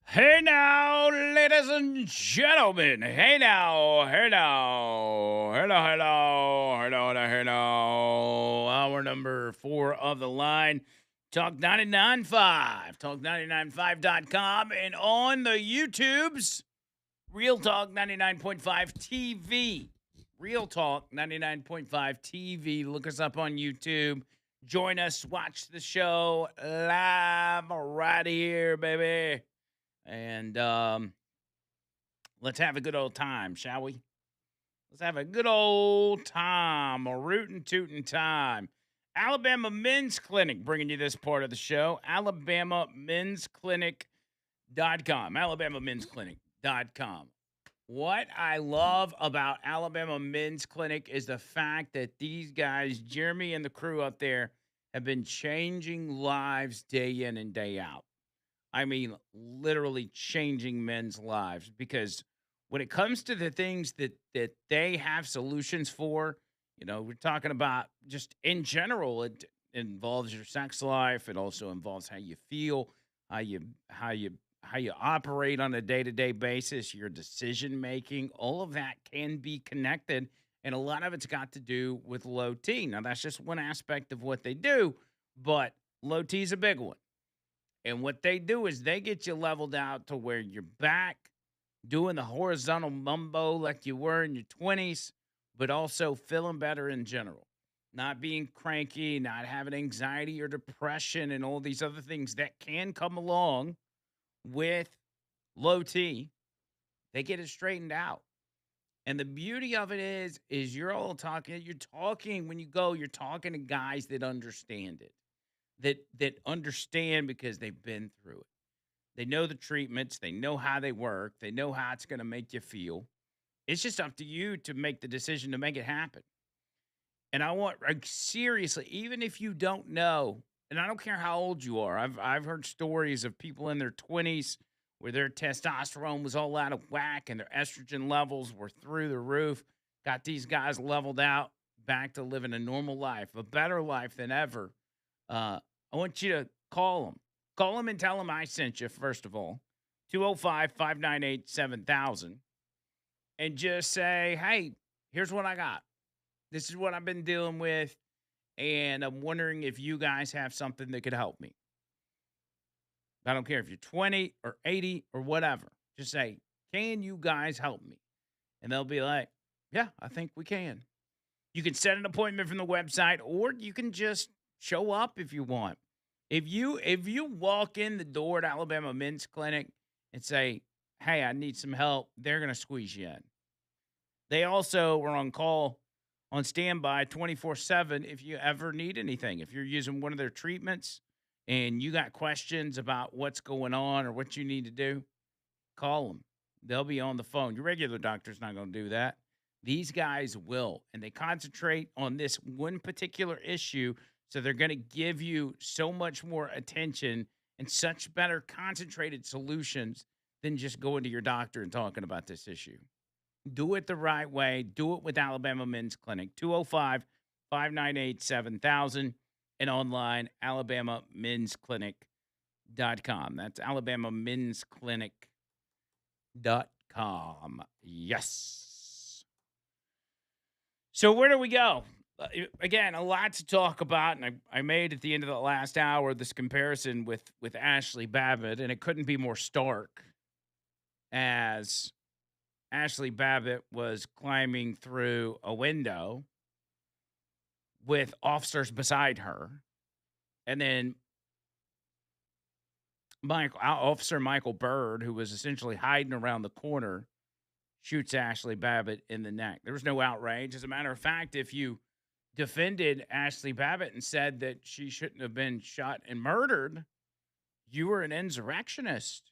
Hey now, ladies and gentlemen. Hey now, hey now, hello, hello, hello, hello, hello. Hour number 4 of the line. Talk 995, talk995.com, and on the YouTubes, Real Talk 99.5 TV. Real Talk 99.5 TV. Look us up on YouTube. Join us, watch the show live right here, baby. And let's have a good old time, shall we? Let's have a good old time, a rootin' tootin' time. Alabama Men's Clinic bringing you this part of the show. AlabamaMen'sClinic.com. AlabamaMen'sClinic.com. What I love about Alabama Men's Clinic is the fact that these guys, Jeremy and the crew up there, have been changing lives day in and day out. I mean, literally changing men's lives because when it comes to the things that they have solutions for, we're talking about just in general, it involves your sex life. It also involves how you feel, how you how you how you operate on a day-to-day basis, your decision making, all of that can be connected. And a lot of it's got to do with low T. Now, that's just one aspect of what they do, but low T is a big one. And what they do is they get you leveled out to where you're back doing the horizontal mumbo like you were in your 20s, but also feeling better in general. Not being cranky, not having anxiety or depression, and all these other things that can come along with low T. They get it straightened out. And the beauty of it is you're talking when you go, you're talking to guys that understand it, that understand because they've been through it. They know the treatments, they know how they work, they know how it's gonna make you feel. It's just up to you to make the decision to make it happen. And I want like, seriously, even if you don't know, and I don't care how old you are, I've heard stories of people in their 20s where their testosterone was all out of whack and their estrogen levels were through the roof. Got these guys leveled out, back to living a normal life, a better life than ever. I want you to call them. Call them and tell them I sent you, first of all. 205-598-7000, and just say, hey, here's what I got. This is what I've been dealing with. And I'm wondering if you guys have something that could help me. I don't care if you're 20 or 80 or whatever. Just say, can you guys help me? And they'll be like, yeah, I think we can. You can set an appointment from the website, or you can just show up if you want. If you walk in the door at Alabama Men's Clinic and say, "Hey, I need some help," they're gonna squeeze you in. They also were on call, on standby 24/7 if you ever need anything. If you're using one of their treatments and you got questions about what's going on or what you need to do, call them. They'll be on the phone. Your regular doctor's not going to do that. These guys will, and they concentrate on this one particular issue. So they're going to give you so much more attention and such better concentrated solutions than just going to your doctor and talking about this issue. Do it the right way. Do it with Alabama Men's Clinic, 205-598-7000, and online, alabamamensclinic.com. That's alabamamensclinic.com. Yes. So where do we go? Again, a lot to talk about, and I made at the end of the last hour this comparison with Ashley Babbitt, and it couldn't be more stark as Ashley Babbitt was climbing through a window with officers beside her, and then Officer Michael Bird, who was essentially hiding around the corner, shoots Ashley Babbitt in the neck. There was no outrage. As a matter of fact, if you defended Ashley Babbitt and said that she shouldn't have been shot and murdered, you were an insurrectionist.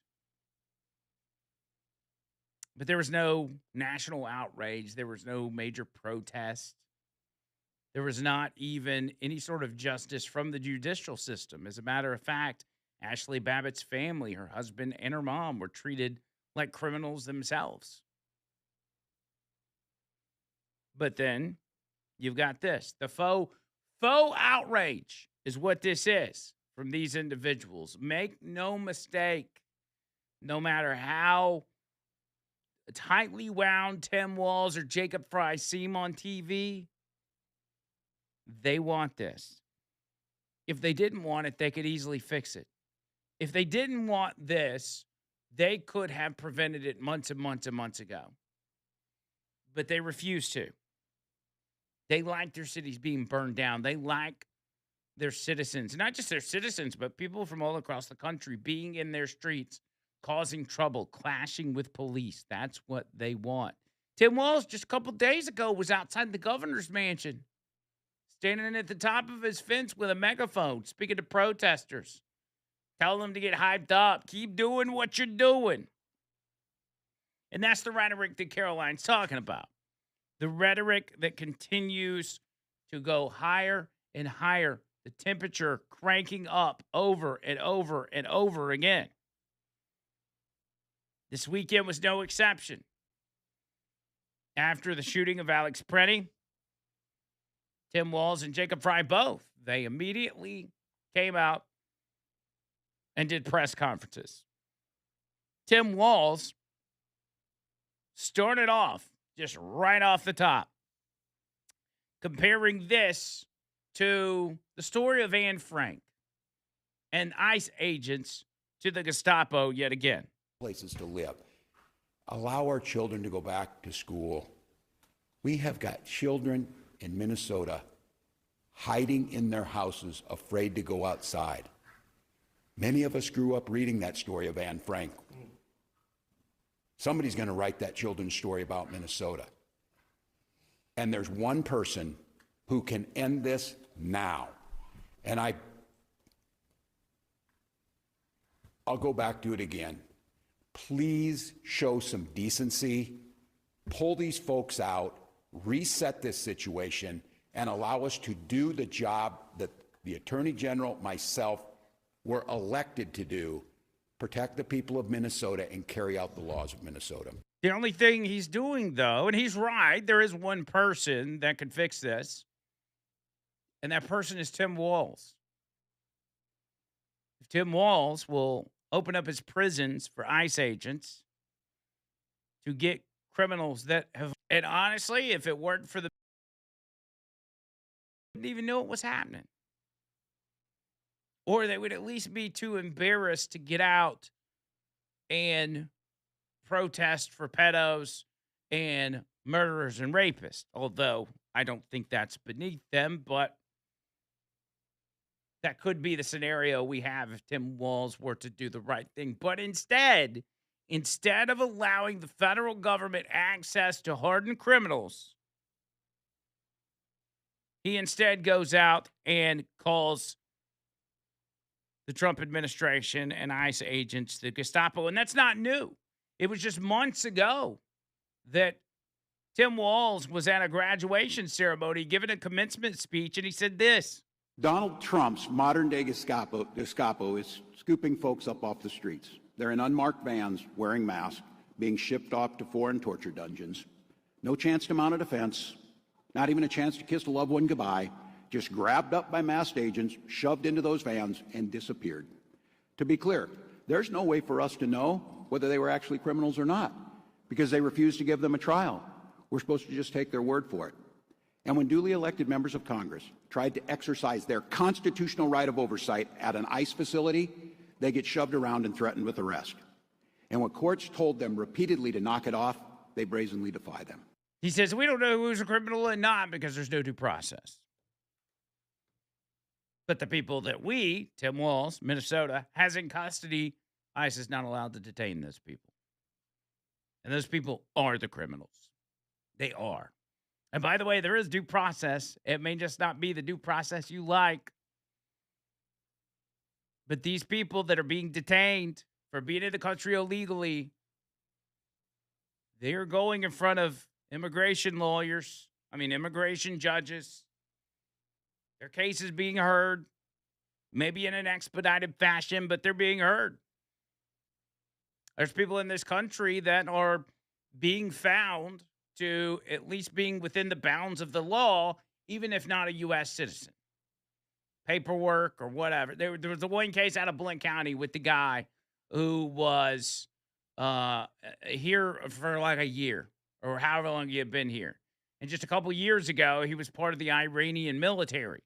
But there was no national outrage. There was no major protest. There was not even any sort of justice from the judicial system. As a matter of fact, Ashley Babbitt's family, her husband and her mom, were treated like criminals themselves. But then you've got this. The faux outrage is what this is from these individuals. Make no mistake. no matter how tightly wound Tim Walz or Jacob Fry seem on TV, they want this. If they didn't want it, they could easily fix it. If they didn't want this, they could have prevented it months and months and months ago. But they refuse to. They like their cities being burned down. They like their citizens, not just their citizens, but people from all across the country being in their streets, causing trouble, clashing with police. That's what they want. Tim Walz just a couple days ago was outside the governor's mansion, standing at the top of his fence with a megaphone, speaking to protesters, telling them to get hyped up, keep doing what you're doing. And that's the rhetoric that Caroline's talking about. The rhetoric that continues to go higher and higher, the temperature cranking up over and over and over again. This weekend was no exception. After the shooting of Alex Prenny, Tim Walz and Jacob Fry both, they immediately came out and did press conferences. Tim Walz started off just right off the top, comparing this to the story of Anne Frank and ICE agents to the Gestapo yet again. Places to live. Allow our children to go back to school. We have got children in Minnesota hiding in their houses, afraid to go outside. Many of us grew up reading that story of Anne Frank. Somebody's going to write that children's story about Minnesota. And there's one person who can end this now. And I'll go back to it again. Please show some decency, pull these folks out, reset this situation, and allow us to do the job that the Attorney General, myself, were elected to do, protect the people of Minnesota and carry out the laws of Minnesota. The only thing he's doing, though, and he's right, there is one person that can fix this, and that person is Tim Walz. If Tim Walz will open up his prisons for ICE agents to get criminals that have, and honestly, if it weren't for the, wouldn't even know what was happening. Or they would at least be too embarrassed to get out and protest for pedos and murderers and rapists. Although I don't think that's beneath them, but that could be the scenario we have if Tim Walz were to do the right thing. But instead of allowing the federal government access to hardened criminals, he instead goes out and calls the Trump administration and ICE agents the Gestapo. And that's not new. It was just months ago that Tim Walz was at a graduation ceremony giving a commencement speech, and he said this. Donald Trump's modern-day Gestapo is scooping folks up off the streets. They're in unmarked vans, wearing masks, being shipped off to foreign torture dungeons. No chance to mount a defense, not even a chance to kiss a loved one goodbye, just grabbed up by masked agents, shoved into those vans, and disappeared. To be clear, there's no way for us to know whether they were actually criminals or not, because they refused to give them a trial. We're supposed to just take their word for it. And when duly elected members of Congress tried to exercise their constitutional right of oversight at an ICE facility, they get shoved around and threatened with arrest. And when courts told them repeatedly to knock it off, they brazenly defy them. He says, we don't know who's a criminal and not because there's no due process. But the people that we, Tim Walz, Minnesota, has in custody, ICE is not allowed to detain those people. And those people are the criminals. They are. And by the way, there is due process. It may just not be the due process you like. But these people that are being detained for being in the country illegally, they are going in front of immigration judges. Their case is being heard, maybe in an expedited fashion, but they're being heard. There's people in this country that are being found to at least being within the bounds of the law, even if not a U.S. citizen. Paperwork or whatever. There was a one case out of Blount County with the guy who was here for like a year or however long he had been here. And just a couple years ago, he was part of the Iranian military.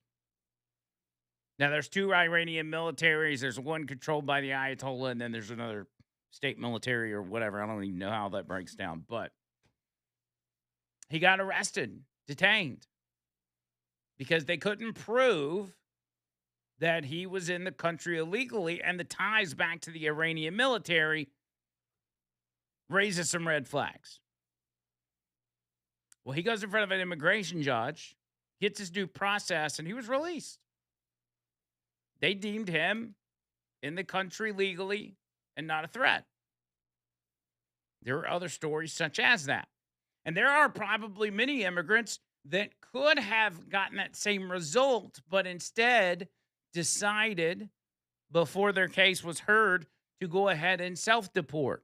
Now, there's two Iranian militaries. There's one controlled by the Ayatollah, and then there's another state military or whatever. I don't even know how that breaks down. But he got arrested, detained, because they couldn't prove that he was in the country illegally. And the ties back to the Iranian military raises some red flags. Well, he goes in front of an immigration judge, gets his due process, and he was released. They deemed him in the country legally and not a threat. There are other stories such as that. And there are probably many immigrants that could have gotten that same result, but instead decided before their case was heard to go ahead and self-deport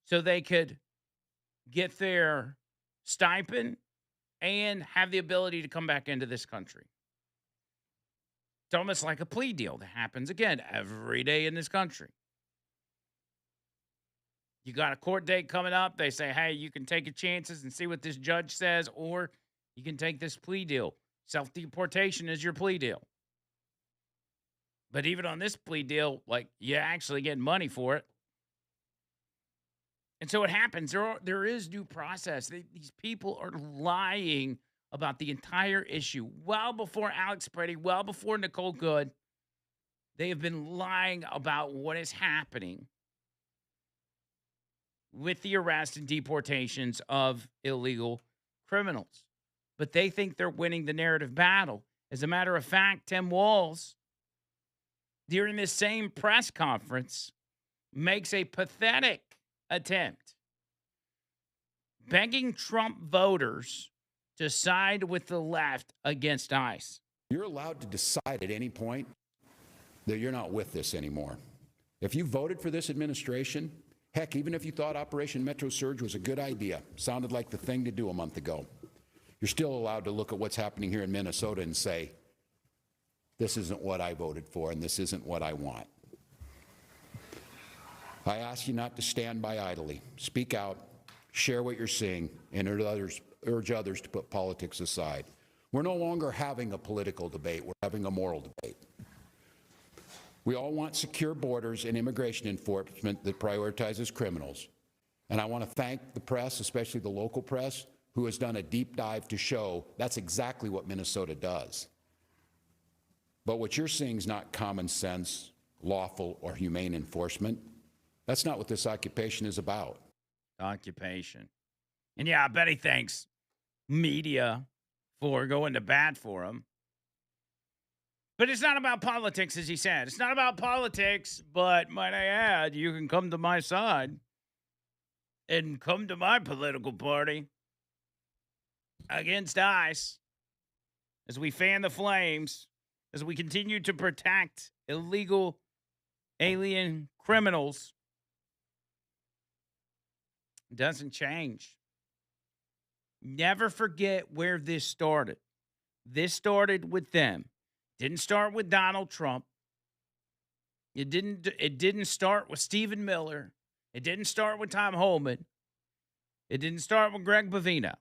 so they could get their stipend and have the ability to come back into this country. It's almost like a plea deal that happens again every day in this country. You got a court date coming up. They say, hey, you can take your chances and see what this judge says, or you can take this plea deal. Self-deportation is your plea deal. But even on this plea deal, like, you actually get money for it. And so what happens, there is due process. These people are lying about the entire issue. Well before Alex Preddy, well before Nicole Good, they have been lying about what is happening with the arrest and deportations of illegal criminals. But they think they're winning the narrative battle. As a matter of fact, Tim Walz, during this same press conference, makes a pathetic attempt begging Trump voters to side with the left against ICE. You're allowed to decide at any point that you're not with this anymore. If you voted for this administration, heck, even if you thought Operation Metro Surge was a good idea, sounded like the thing to do a month ago, you're still allowed to look at what's happening here in Minnesota and say, this isn't what I voted for and this isn't what I want. I ask you not to stand by idly. Speak out, share what you're seeing, and urge others to put politics aside. We're no longer having a political debate. We're having a moral debate. We all want secure borders and immigration enforcement that prioritizes criminals. And I want to thank the press, especially the local press, who has done a deep dive to show that's exactly what Minnesota does. But what you're seeing is not common sense, lawful, or humane enforcement. That's not what this occupation is about. Occupation. And yeah, I bet he thanks media for going to bat for him. But it's not about politics, as he said. It's not about politics, but might I add, you can come to my side and come to my political party against ICE as we fan the flames, as we continue to protect illegal alien criminals. It doesn't change. Never forget where this started. This started with them. Didn't start with Donald Trump. It didn't start with Stephen Miller. It didn't start with Tom Homan. It didn't start with Greg Bavina.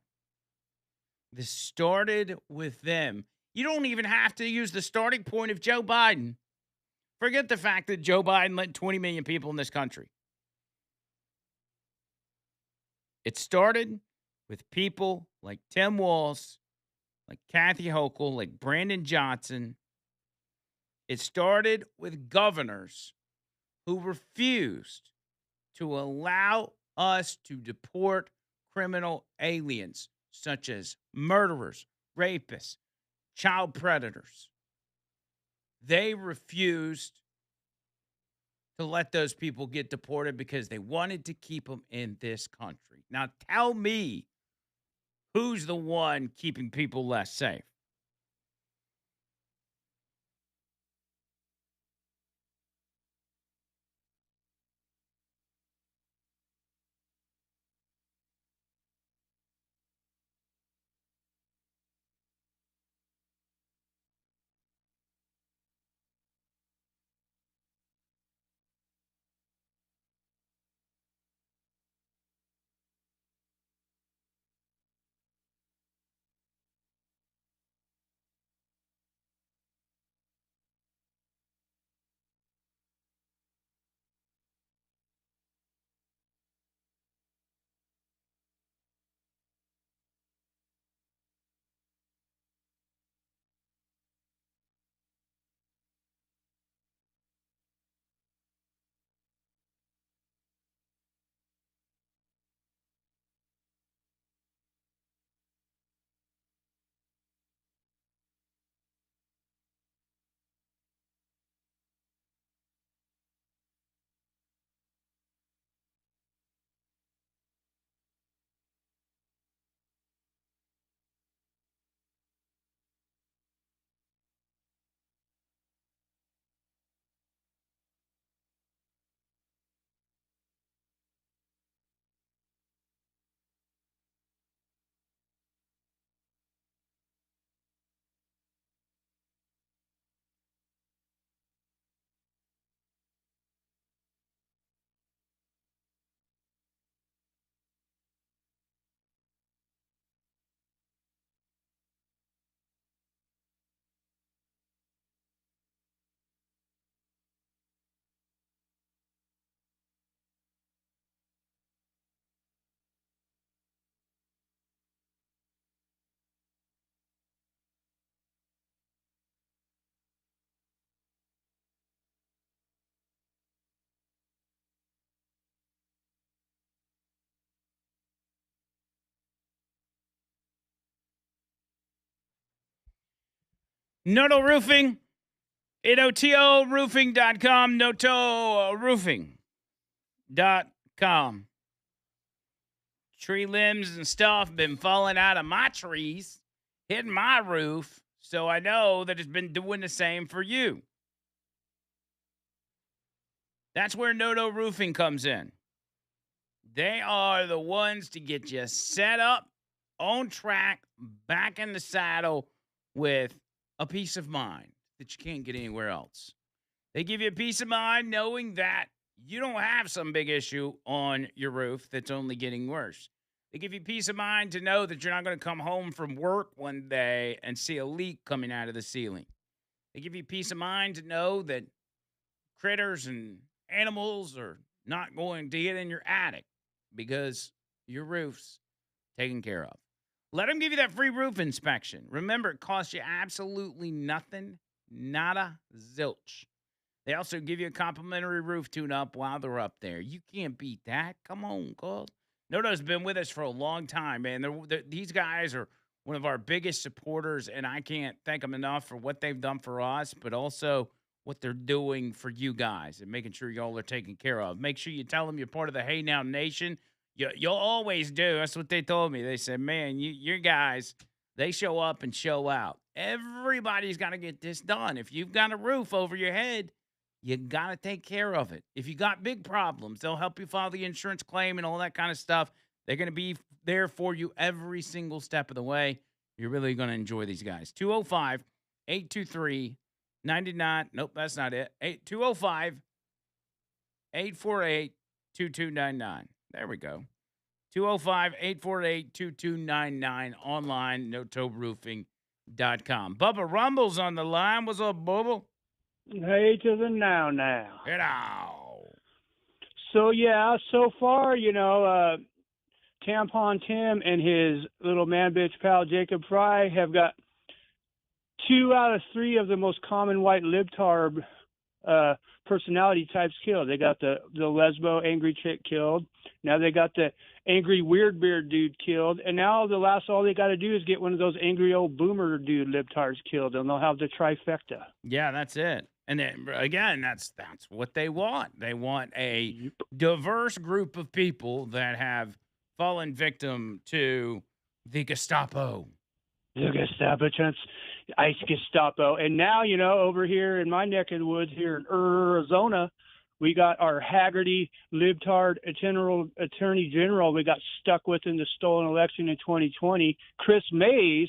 This started with them. You don't even have to use the starting point of Joe Biden. Forget the fact that Joe Biden let 20 million people in this country. It started with people like Tim Walz, like Kathy Hochul, like Brandon Johnson. It started with governors who refused to allow us to deport criminal aliens, such as murderers, rapists, child predators. They refused to let those people get deported because they wanted to keep them in this country. Now tell me, who's the one keeping people less safe? Noto Roofing, NOTOroofing.com, NOTOroofing.com. Tree limbs and stuff been falling out of my trees, hitting my roof, so I know that it's been doing the same for you. That's where Noto Roofing comes in. They are the ones to get you set up, on track, back in the saddle with a peace of mind that you can't get anywhere else. They give you a peace of mind knowing that you don't have some big issue on your roof that's only getting worse. They give you peace of mind to know that you're not going to come home from work one day and see a leak coming out of the ceiling. They give you peace of mind to know that critters and animals are not going to get in your attic because your roof's taken care of. Let them give you that free roof inspection. Remember, it costs you absolutely nothing, nada, zilch. They also give you a complimentary roof tune-up while they're up there. You can't beat that. Come on, cuz. Noto's been with us for a long time, man. These guys are one of our biggest supporters, and I can't thank them enough for what they've done for us, but also what they're doing for you guys and making sure y'all are taken care of. Make sure you tell them you're part of the Hey Now Nation. You'll always do. That's what they told me. They said, man, your guys, they show up and show out. Everybody's got to get this done. If you've got a roof over your head, you got to take care of it. If you got big problems, they'll help you file the insurance claim and all that kind of stuff. They're going to be there for you every single step of the way. You're really going to enjoy these guys. 205-823-99. Nope, that's not it. 205-848-2299. There we go. 205-848-2299. Online, NotoRoofing.com. Bubba Rumble's on the line. What's up, Bubba? Hey to the now. Get out. So, yeah, so far, Tampon Tim and his little man-bitch pal Jacob Fry have got 2 out of 3 of the most common white libtard personality types killed. They got the lesbo angry chick killed. Now they got the angry weird beard dude killed. And now all they got to do is get one of those angry old boomer dude libtards killed, and they'll have the trifecta. Yeah, that's it. And then, again, that's what they want. They want a diverse group of people that have fallen victim to the Gestapo. The Gestapo, ICE Gestapo. And now, over here in my neck of the woods here in Arizona, we got our Haggerty libtard attorney general we got stuck with in the stolen election in 2020, Chris Mays,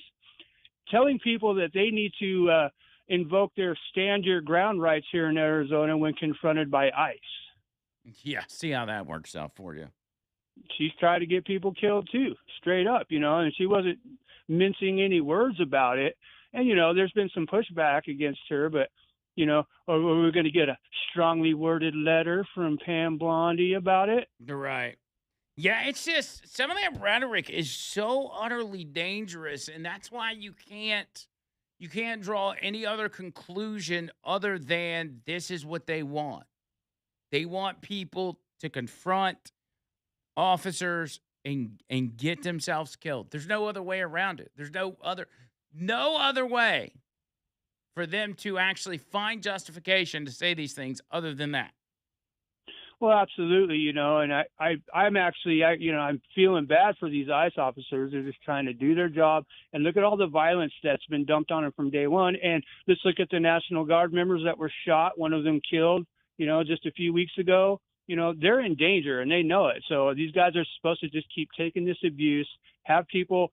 telling people that they need to invoke their stand your ground rights here in Arizona when confronted by ICE. Yeah, see how that works out for you. She's tried to get people killed too, straight up, and she wasn't mincing any words about it. And, there's been some pushback against her, but, are we going to get a strongly worded letter from Pam Blondie about it? Right. Yeah, it's just some of that rhetoric is so utterly dangerous, and that's why you can't draw any other conclusion other than this is what they want. They want people to confront officers and get themselves killed. There's no other way around it. There's no other way for them to actually find justification to say these things other than that. Well, absolutely, and I'm actually, I'm feeling bad for these ICE officers. They're just trying to do their job, and look at all the violence that's been dumped on them from day one. And let's look at the National Guard members that were shot, one of them killed, just a few weeks ago. They're in danger, and they know it. So these guys are supposed to just keep taking this abuse, have people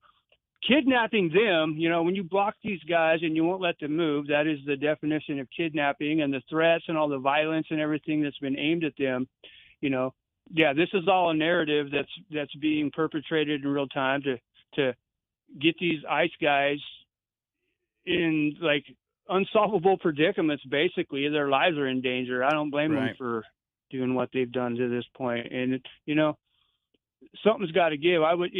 kidnapping them. When you block these guys and you won't let them move, that is the definition of kidnapping, and the threats and all the violence and everything that's been aimed at them. Yeah, this is all a narrative that's being perpetrated in real time to get these ICE guys in like unsolvable predicaments. Basically, their lives are in danger. I don't blame them for doing what they've done to this point. And something's got to give. I would,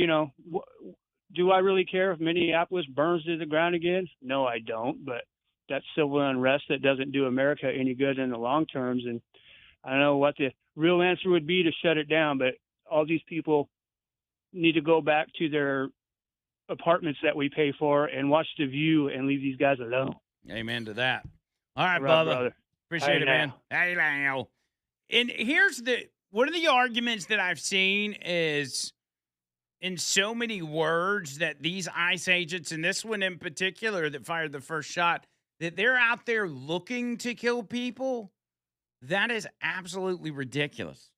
do I really care if Minneapolis burns to the ground again? No, I don't. But that's civil unrest that doesn't do America any good in the long terms. And I don't know what the real answer would be to shut it down, but all these people need to go back to their apartments that we pay for and watch The View and leave these guys alone. Amen to that. All right, All right, Bubba. brother. Appreciate Hey, it, man. Hey, now. And here's one of the arguments that I've seen is in so many words that these ICE agents, and this one in particular that fired the first shot, that they're out there looking to kill people. That is absolutely ridiculous.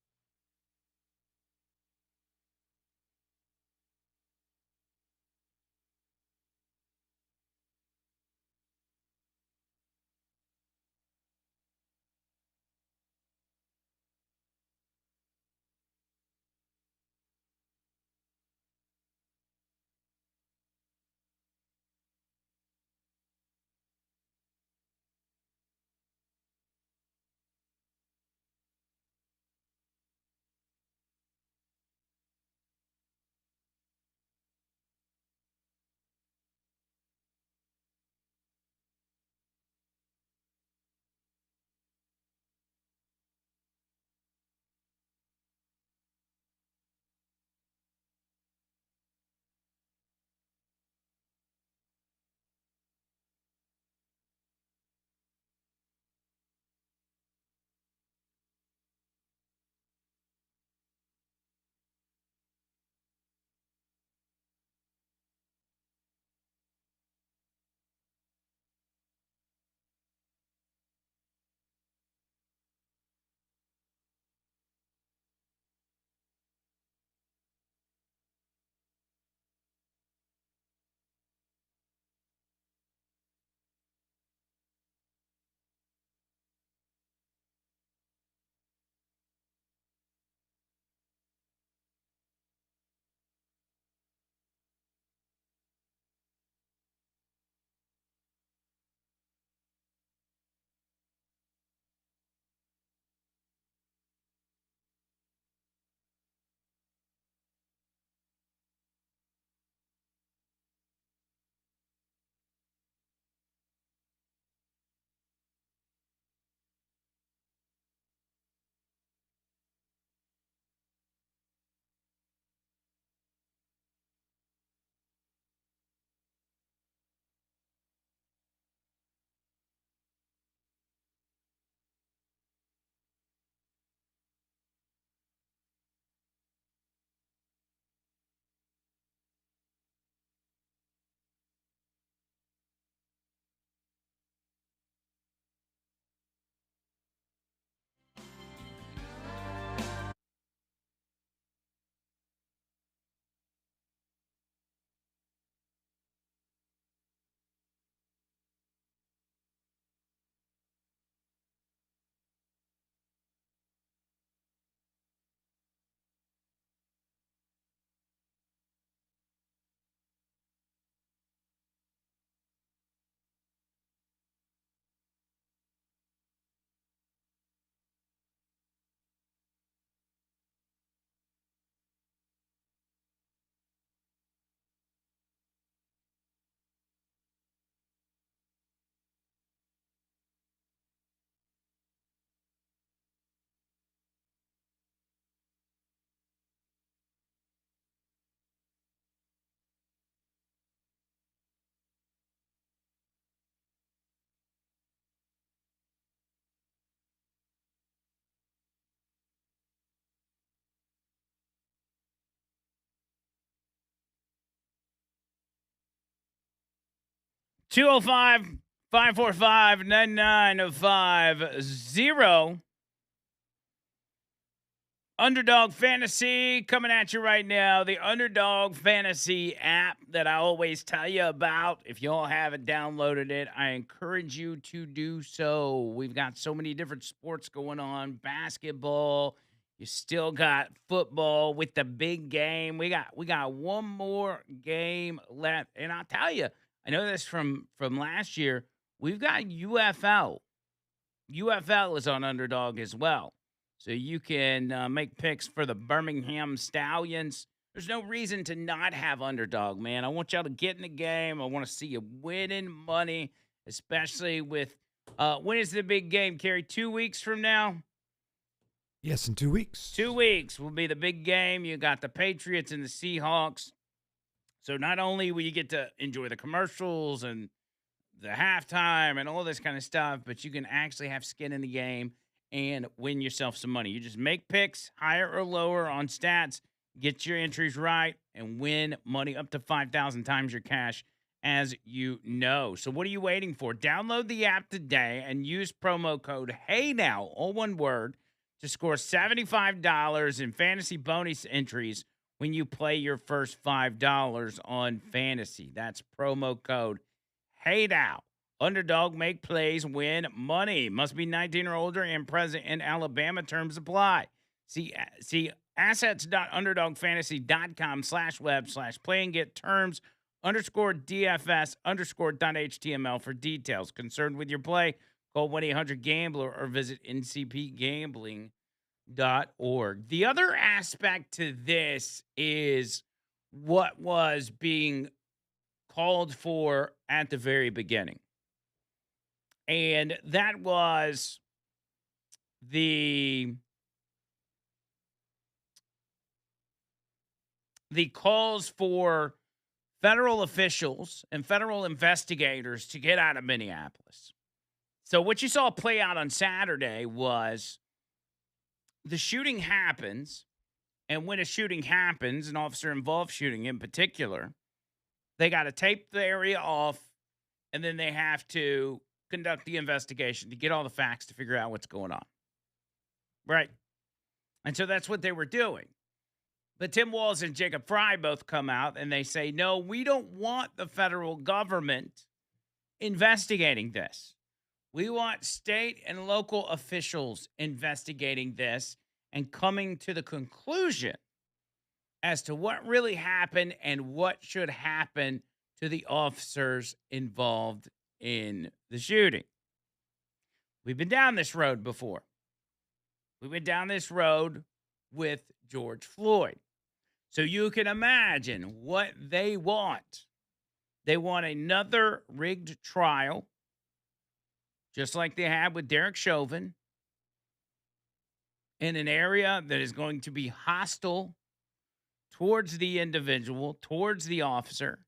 Two zero 545 Underdog Fantasy coming at you right now. The Underdog Fantasy app that I always tell you about. If y'all haven't downloaded it, I encourage you to do so. We've got so many different sports going on. Basketball. You still got football with the big game. We got one more game left. And I'll tell you, I know this from last year. We've got UFL. UFL is on Underdog as well. So you can make picks for the Birmingham Stallions. There's no reason to not have Underdog, man. I want y'all to get in the game. I want to see you winning money, especially with when is the big game, Kerry? 2 weeks from now? Yes, in 2 weeks. 2 weeks will be the big game. You got the Patriots and the Seahawks. So not only will you get to enjoy the commercials and the halftime and all this kind of stuff, but you can actually have skin in the game and win yourself some money. You just make picks higher or lower on stats, get your entries right, and win money up to 5,000 times your cash, as you know. So what are you waiting for? Download the app today and use promo code HeyNow, all one word, to score $75 in fantasy bonus entries when you play your first $5 on fantasy. That's promo code HeyNow. Underdog, make plays, win money. Must be 19 or older and present in Alabama. Terms apply. See assets.underdogfantasy.com/web/play and get terms _DFS_.html for details. Concerned with your play? Call 1-800-GAMBLER or visit ncpgambling.org. The other aspect to this is what was being called for at the very beginning. And that was the calls for federal officials and federal investigators to get out of Minneapolis. So what you saw play out on Saturday was the shooting happens, and when a shooting happens, an officer-involved shooting in particular, they got to tape the area off, and then they have to conduct the investigation to get all the facts to figure out what's going on. Right? And so that's what they were doing. But Tim Walz and Jacob Fry both come out and they say, no, we don't want the federal government investigating this. We want state and local officials investigating this and coming to the conclusion as to what really happened and what should happen to the officers involved in the shooting. We've been down this road before. We went down this road with George Floyd. So you can imagine what they want. They want another rigged trial, just like they had with Derek Chauvin, in an area that is going to be hostile towards the individual, towards the officer,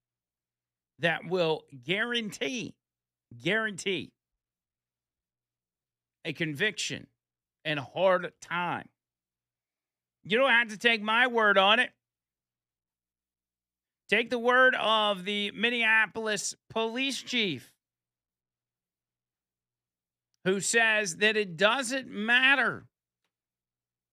that will guarantee a conviction and a hard time. You don't have to take my word on it. Take the word of the Minneapolis police chief, who says that it doesn't matter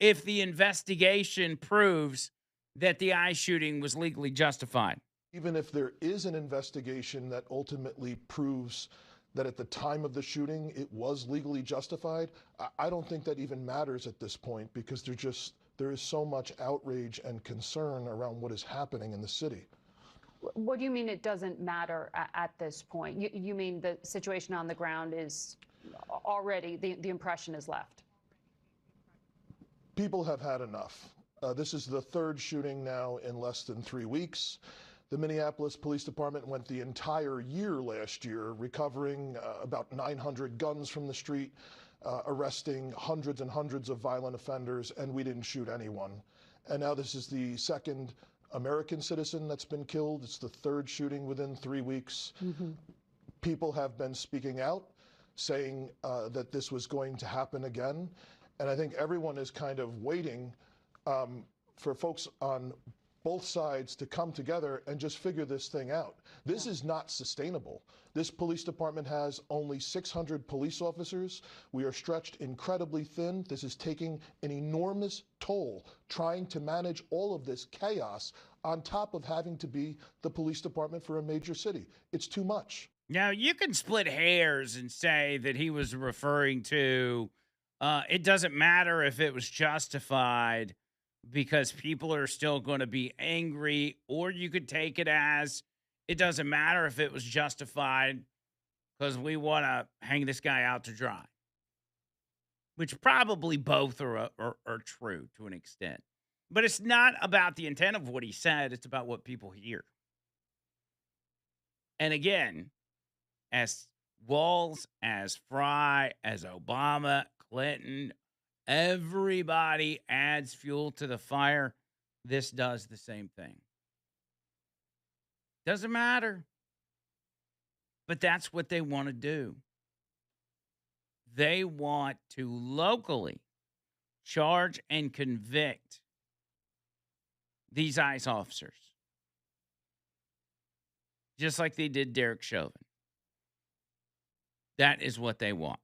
if the investigation proves that the ICE shooting was legally justified. Even if there is an investigation that ultimately proves that at the time of the shooting it was legally justified, I don't think that even matters at this point, because there is so much outrage and concern around what is happening in the city. What do you mean it doesn't matter at this point? You mean the situation on the ground is already, the impression is left? People have had enough. This is the third shooting now in less than 3 weeks. The Minneapolis Police Department went the entire year last year recovering about 900 guns from the street, arresting hundreds and hundreds of violent offenders, and we didn't shoot anyone. And now this is the second American citizen that's been killed. It's the third shooting within 3 weeks. Mm-hmm. People have been speaking out, saying that this was going to happen again. And I think everyone is kind of waiting for folks on both sides to come together and just figure this thing out. This is not sustainable. This police department has only 600 police officers. We are stretched incredibly thin. This is taking an enormous toll trying to manage all of this chaos on top of having to be the police department for a major city. It's too much. Now, you can split hairs and say that he was referring to it doesn't matter if it was justified because people are still going to be angry, or you could take it as it doesn't matter if it was justified because we want to hang this guy out to dry, which probably both are true to an extent. But it's not about the intent of what he said. It's about what people hear. And again, as Walz, as Fry, as Obama, Clinton, everybody adds fuel to the fire. This does the same thing. Doesn't matter. But that's what they want to do. They want to locally charge and convict these ICE officers, just like they did Derek Chauvin. That is what they want.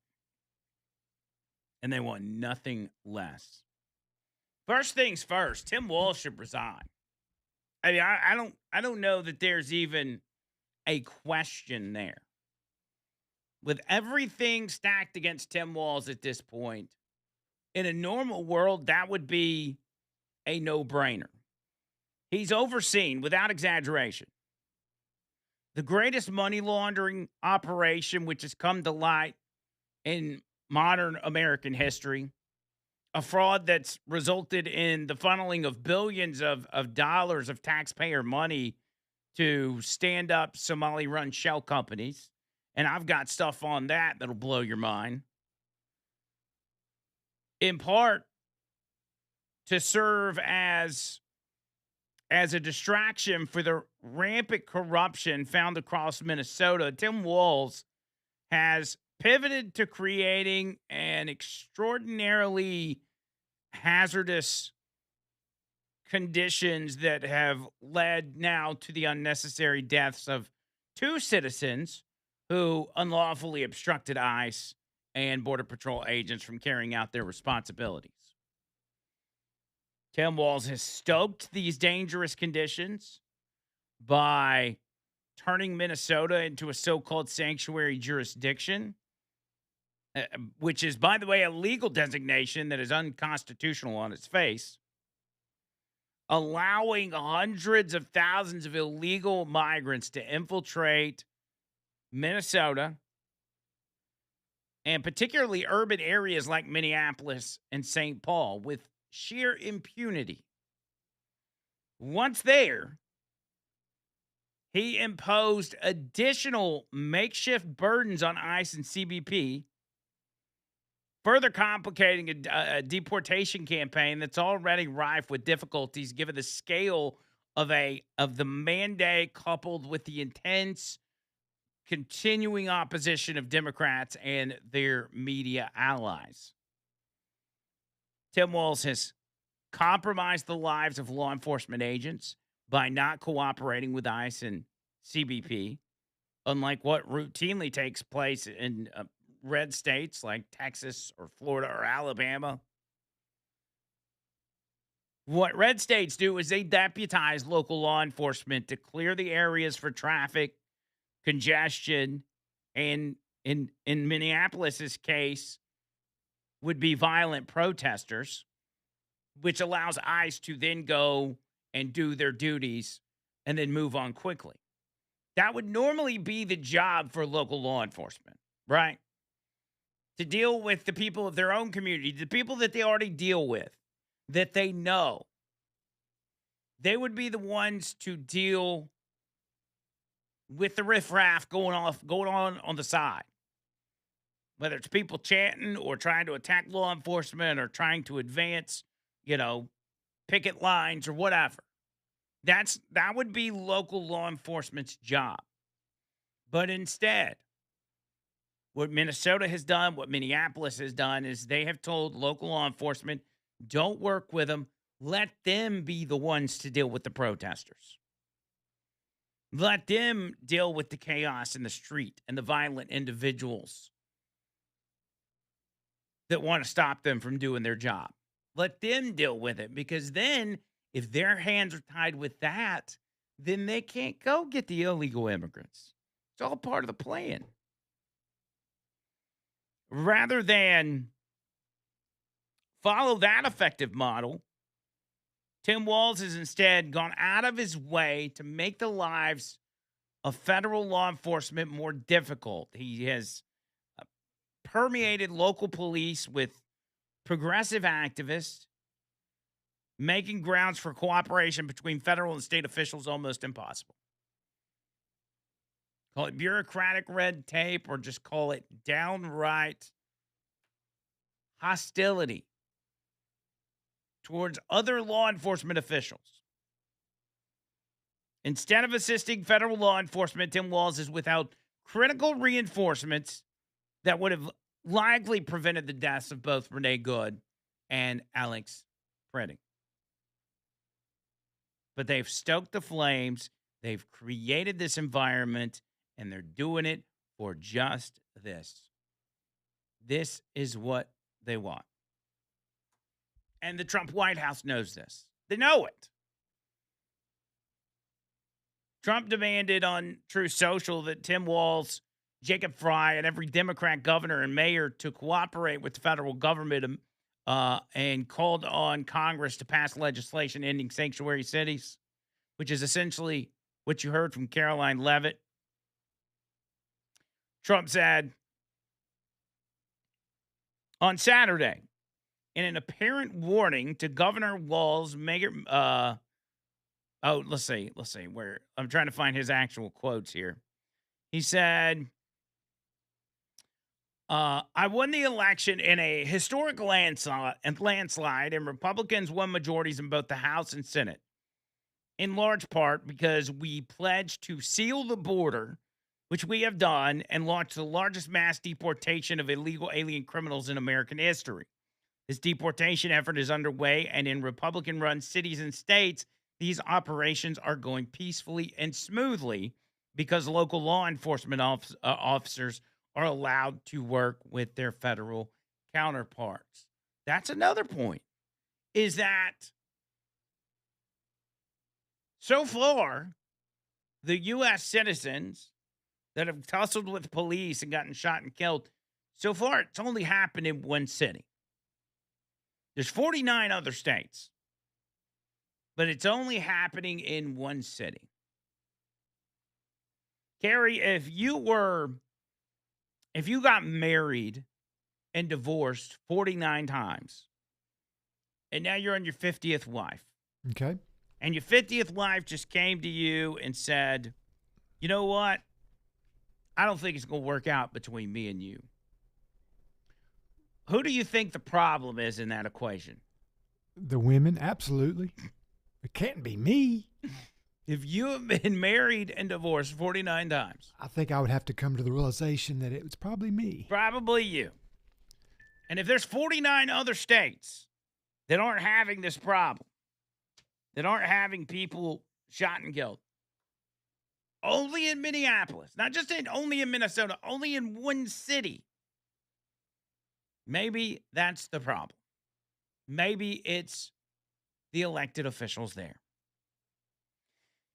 And they want nothing less. First things first, Tim Walz should resign. I mean, I don't know that there's even a question there. With everything stacked against Tim Walz at this point, in a normal world, that would be a no-brainer. He's overseen, without exaggeration, the greatest money laundering operation which has come to light in modern American history, a fraud that's resulted in the funneling of billions of dollars of taxpayer money to stand up Somali-run shell companies. And I've got stuff on that that'll blow your mind. In part, to serve as a distraction for the rampant corruption found across Minnesota, Tim Walz has pivoted to creating an extraordinarily hazardous conditions that have led now to the unnecessary deaths of 2 citizens who unlawfully obstructed ICE and Border Patrol agents from carrying out their responsibilities. Tim Walz has stoked these dangerous conditions by turning Minnesota into a so-called sanctuary jurisdiction, which is, by the way, a legal designation that is unconstitutional on its face, allowing hundreds of thousands of illegal migrants to infiltrate Minnesota, and particularly urban areas like Minneapolis and St. Paul, with sheer impunity. Once there, he imposed additional makeshift burdens on ICE and CBP, further complicating a deportation campaign that's already rife with difficulties given the scale of the mandate coupled with the intense continuing opposition of Democrats and their media allies. Tim Walz has compromised the lives of law enforcement agents by not cooperating with ICE and CBP, unlike what routinely takes place in red states like Texas or Florida or Alabama. What red states do is they deputize local law enforcement to clear the areas for traffic congestion, and in Minneapolis's case would be violent protesters, which allows ICE to then go and do their duties and then move on quickly. That would normally be the job for local law enforcement, right? To deal with the people of their own community, the people that they already deal with, that they know. They would be the ones to deal with the riffraff going on the side. Whether it's people chanting or trying to attack law enforcement or trying to advance, picket lines or whatever. That would be local law enforcement's job. But instead, what Minnesota has done, what Minneapolis has done, is they have told local law enforcement, don't work with them. Let them be the ones to deal with the protesters. Let them deal with the chaos in the street and the violent individuals that want to stop them from doing their job. Let them deal with it, because then if their hands are tied with that, then they can't go get the illegal immigrants. It's all part of the plan. Rather than follow that effective model, Tim Walz has instead gone out of his way to make the lives of federal law enforcement more difficult. He has permeated local police with progressive activists, making grounds for cooperation between federal and state officials almost impossible. Call it bureaucratic red tape or just call it downright hostility towards other law enforcement officials. Instead of assisting federal law enforcement, Tim Walz has withheld critical reinforcements that would have likely prevented the deaths of both Renee Good and Alex Priddy. But they've stoked the flames. They've created this environment, and they're doing it for just this. This is what they want. And the Trump White House knows this. They know it. Trump demanded on Truth Social that Tim Walz, Jacob Fry, and every Democrat governor and mayor to cooperate with the federal government and called on Congress to pass legislation ending sanctuary cities, which is essentially what you heard from Caroline Leavitt. Trump said on Saturday, in an apparent warning to Governor Walz, Mayor, let's see where I'm trying to find his actual quotes here. He said, I won the election in a historic landslide, and Republicans won majorities in both the House and Senate, in large part because we pledged to seal the border, which we have done, and launched the largest mass deportation of illegal alien criminals in American history. This deportation effort is underway, and in Republican-run cities and states, these operations are going peacefully and smoothly because local law enforcement officers are allowed to work with their federal counterparts. That's another point, is that so far, the U.S. citizens that have tussled with police and gotten shot and killed, so far it's only happened in one city. There's 49 other states, but it's only happening in one city. Carrie, if you got married and divorced 49 times, and now you're on your 50th wife. Okay. And your 50th wife just came to you and said, you know what? I don't think it's going to work out between me and you. Who do you think the problem is in that equation? The women, absolutely. It can't be me. If you have been married and divorced 49 times. I think I would have to come to the realization that it was probably me. Probably you. And if there's 49 other states that aren't having this problem, that aren't having people shot and killed, only in Minneapolis, not just only in Minnesota, only in one city, maybe that's the problem. Maybe it's the elected officials there.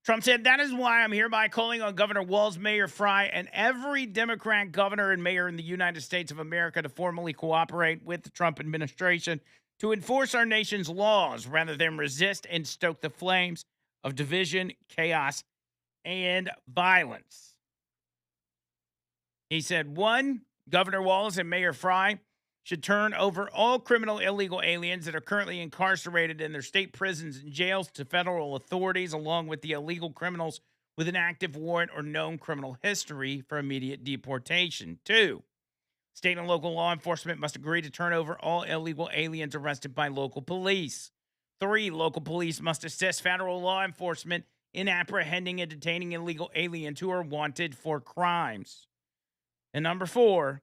Trump said, that is why I'm hereby calling on Governor Walz, Mayor Fry, and every Democrat governor and mayor in the United States of America to formally cooperate with the Trump administration to enforce our nation's laws rather than resist and stoke the flames of division, chaos, and violence. He said, 1, Governor Walz and Mayor Fry should turn over all criminal illegal aliens that are currently incarcerated in their state prisons and jails to federal authorities, along with the illegal criminals with an active warrant or known criminal history for immediate deportation. 2, state and local law enforcement must agree to turn over all illegal aliens arrested by local police. 3, local police must assist federal law enforcement in apprehending and detaining illegal aliens who are wanted for crimes. And number 4,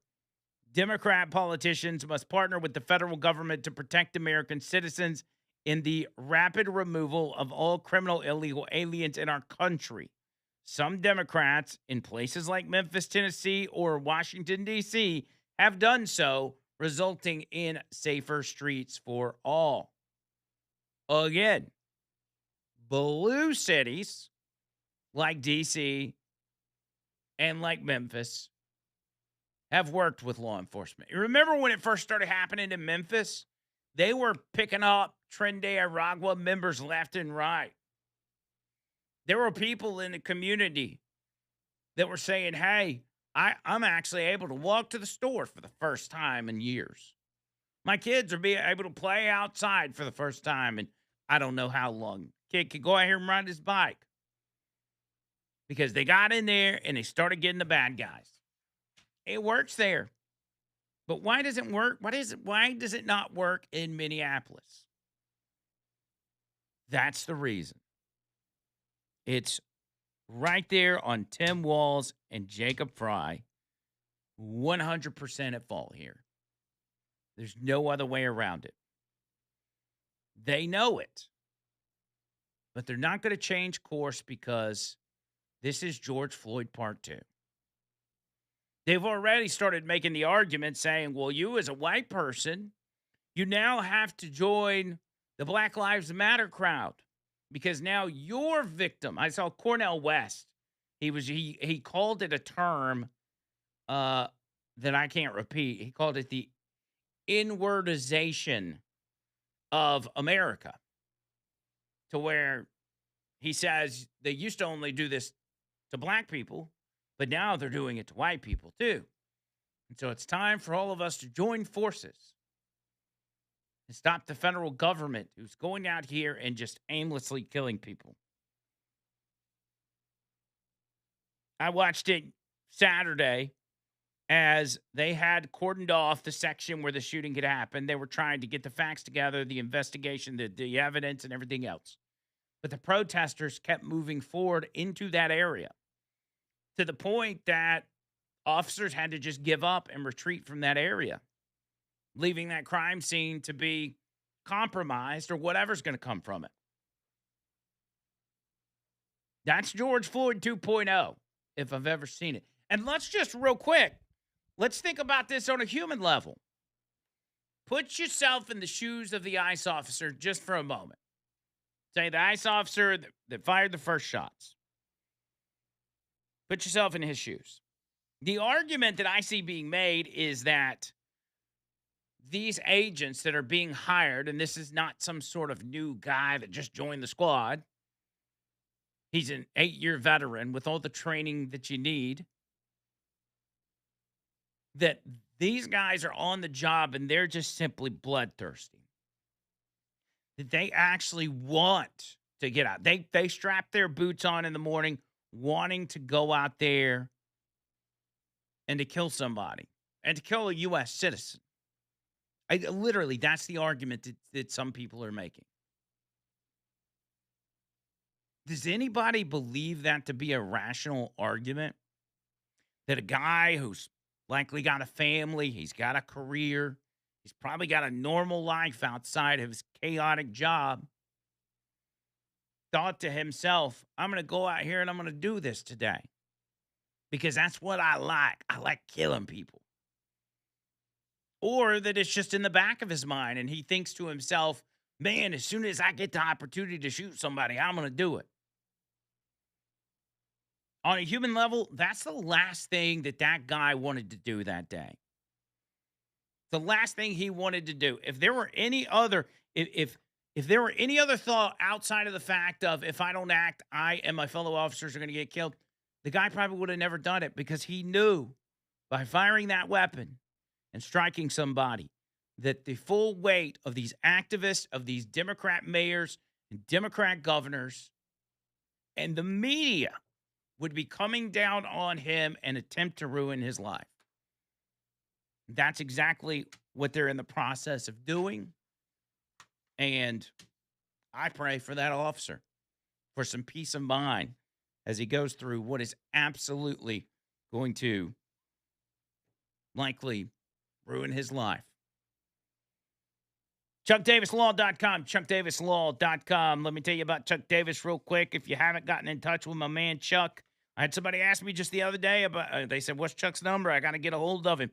Democrat politicians must partner with the federal government to protect American citizens in the rapid removal of all criminal illegal aliens in our country. Some Democrats in places like Memphis, Tennessee, or Washington, D.C. have done so, resulting in safer streets for all. Again, blue cities like D.C. and like Memphis have worked with law enforcement. You remember when it first started happening in Memphis? They were picking up Trinidad Aragua members left and right. There were people in the community that were saying, hey, I'm actually able to walk to the store for the first time in years. My kids are being able to play outside for the first time in I don't know how long. Kid could go out here and ride his bike. Because they got in there and they started getting the bad guys. It works there. But why does it work? Why does it not work in Minneapolis? That's the reason. It's right there on Tim Walz and Jacob Fry. 100% at fault here. There's no other way around it. They know it. But they're not going to change course because this is George Floyd Part 2. They've already started making the argument saying, well, you as a white person, you now have to join the Black Lives Matter crowd because now you're victim. I saw Cornel West. He called it a term that I can't repeat. He called it the inwardization of America, to where he says they used to only do this to black people, but now they're doing it to white people too. And so it's time for all of us to join forces and stop the federal government who's going out here and just aimlessly killing people. I watched it Saturday as they had cordoned off the section where the shooting had happened. They were trying to get the facts together, the investigation, the evidence, and everything else. But the protesters kept moving forward into that area to the point that officers had to just give up and retreat from that area, leaving that crime scene to be compromised or whatever's going to come from it. That's George Floyd 2.0, if I've ever seen it. And let's just real quick, let's think about this on a human level. Put yourself in the shoes of the ICE officer just for a moment. Say the ICE officer that fired the first shots. Put yourself in his shoes. The argument that I see being made is that these agents that are being hired, and this is not some sort of new guy that just joined the squad. He's an 8-year veteran with all the training that you need. That these guys are on the job and they're just simply bloodthirsty. That they actually want to get out. They strap their boots on in the morning wanting to go out there and to kill somebody and to kill a U.S. citizen. Literally, that's the argument that some people are making. Does anybody believe that to be a rational argument? That a guy who's likely got a family, he's got a career, he's probably got a normal life outside of his chaotic job, thought to himself, I'm going to go out here and I'm going to do this today because that's what I like. I like killing people. Or that it's just in the back of his mind and he thinks to himself, man, as soon as I get the opportunity to shoot somebody, I'm going to do it. On a human level, that's the last thing that guy wanted to do that day. The last thing he wanted to do. If there were any other, if there were any other thought outside of the fact of if I don't act, I and my fellow officers are going to get killed, the guy probably would have never done it because he knew by firing that weapon and striking somebody that the full weight of these activists, of these Democrat mayors and Democrat governors and the media would be coming down on him and attempt to ruin his life. That's exactly what they're in the process of doing. And I pray for that officer for some peace of mind as he goes through what is absolutely going to likely ruin his life. ChuckDavisLaw.com, ChuckDavisLaw.com. Let me tell you about Chuck Davis real quick. If you haven't gotten in touch with my man Chuck, I had somebody ask me just the other day about, they said, what's Chuck's number? I got to get a hold of him.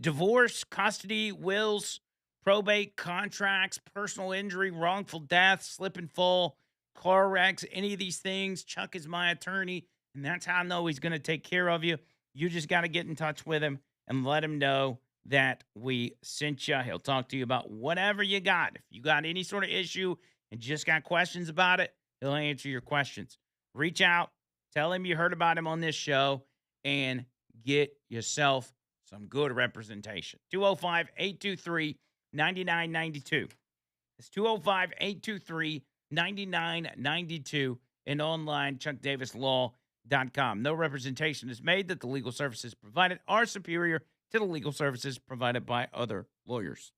Divorce, custody, wills, probate, contracts, personal injury, wrongful death, slip and fall, car wrecks, any of these things. Chuck is my attorney, and that's how I know he's going to take care of you. You just got to get in touch with him and let him know that we sent you. He'll talk to you about whatever you got. If you got any sort of issue and just got questions about it, he'll answer your questions. Reach out, tell him you heard about him on this show, and get yourself some good representation. 205-823-9992. It's 205-823-9992 and online, ChuckDavisLaw.com. No representation is made that the legal services provided are superior to the legal services provided by other lawyers.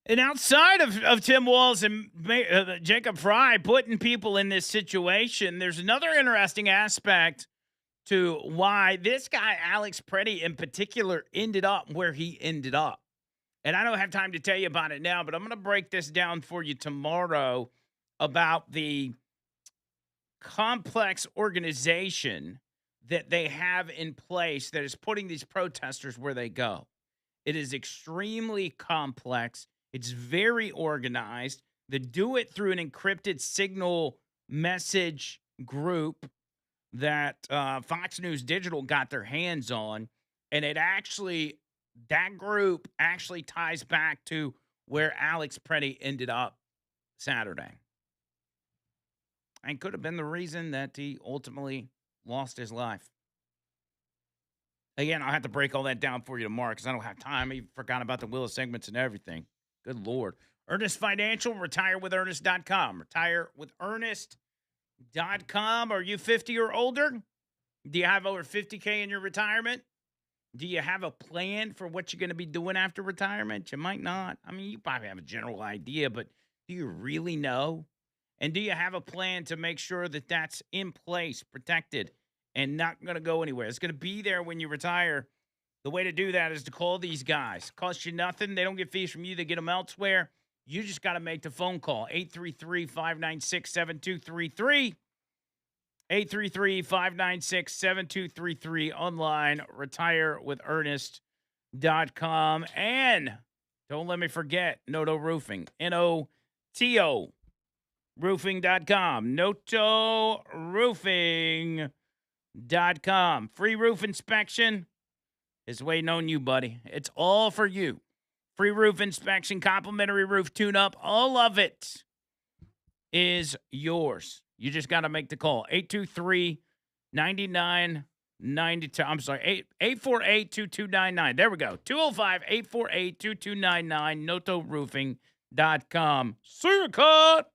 And outside of Tim Walz and Jacob Fry putting people in this situation, there's another interesting aspect to why this guy, Alex Preddy in particular, ended up where he ended up. And I don't have time to tell you about it now, but I'm going to break this down for you tomorrow about the complex organization that they have in place that is putting these protesters where they go. It is extremely complex. It's very organized. They do it through an encrypted signal message group that Fox News Digital got their hands on. And that group actually ties back to where Alex Preddy ended up Saturday. And could have been the reason that he ultimately lost his life. Again, I'll have to break all that down for you tomorrow because I don't have time. I forgot about the Willis segments and everything. Good Lord. Earnest Financial, retirewithernest.com. Retirewithernest.com. Are you 50 or older? Do you have over 50K in your retirement? Do you have a plan for what you're going to be doing after retirement? You might not. I mean, you probably have a general idea, but do you really know? And do you have a plan to make sure that that's in place, protected, and not going to go anywhere? It's going to be there when you retire. The way to do that is to call these guys. Costs you nothing. They don't get fees from you. They get them elsewhere. You just got to make the phone call. 833-596-7233. 833-596-7233. Online, retirewithernest.com. And don't let me forget, Noto Roofing. N-O-T-O. Roofing.com. NotoRoofing.com. Free roof inspection is waiting on you, buddy. It's all for you. Free roof inspection, complimentary roof tune-up, all of it is yours. You just got to make the call. 823-9992. I'm sorry, 848-2299. There we go. 205-848-2299. NotoRoofing.com. See you, cut.